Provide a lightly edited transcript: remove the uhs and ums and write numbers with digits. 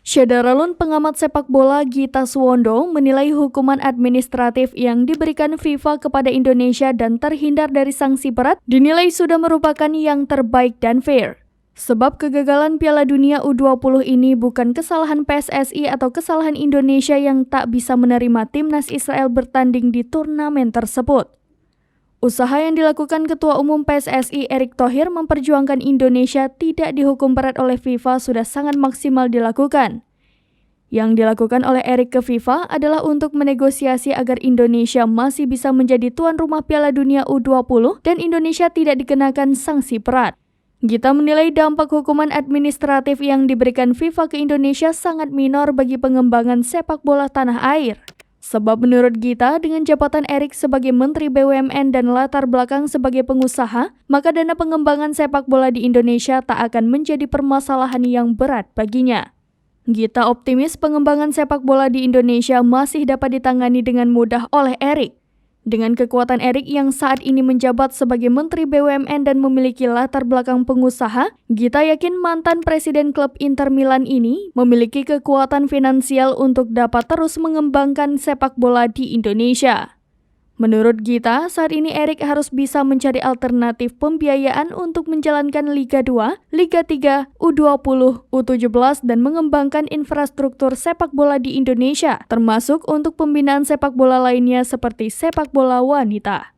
Syederalun pengamat sepak bola Gita Suwondo menilai hukuman administratif yang diberikan FIFA kepada Indonesia dan terhindar dari sanksi berat dinilai sudah merupakan yang terbaik dan fair. Sebab kegagalan Piala Dunia U20 ini bukan kesalahan PSSI atau kesalahan Indonesia yang tak bisa menerima timnas Israel bertanding di turnamen tersebut. Usaha yang dilakukan Ketua Umum PSSI Erick Thohir memperjuangkan Indonesia tidak dihukum berat oleh FIFA sudah sangat maksimal dilakukan. Yang dilakukan oleh Erick ke FIFA adalah untuk menegosiasi agar Indonesia masih bisa menjadi tuan rumah Piala Dunia U20 dan Indonesia tidak dikenakan sanksi berat. Gita menilai dampak hukuman administratif yang diberikan FIFA ke Indonesia sangat minor bagi pengembangan sepak bola tanah air. Sebab menurut Gita, dengan jabatan Erick sebagai Menteri BUMN dan latar belakang sebagai pengusaha, maka dana pengembangan sepak bola di Indonesia tak akan menjadi permasalahan yang berat baginya. Gita optimis pengembangan sepak bola di Indonesia masih dapat ditangani dengan mudah oleh Erick. Dengan kekuatan Erick yang saat ini menjabat sebagai Menteri BUMN dan memiliki latar belakang pengusaha, Gita yakin mantan Presiden klub Inter Milan ini memiliki kekuatan finansial untuk dapat terus mengembangkan sepak bola di Indonesia. Menurut Gita, saat ini Erick harus bisa mencari alternatif pembiayaan untuk menjalankan Liga 2, Liga 3, U20, U17 dan mengembangkan infrastruktur sepak bola di Indonesia, termasuk untuk pembinaan sepak bola lainnya seperti sepak bola wanita.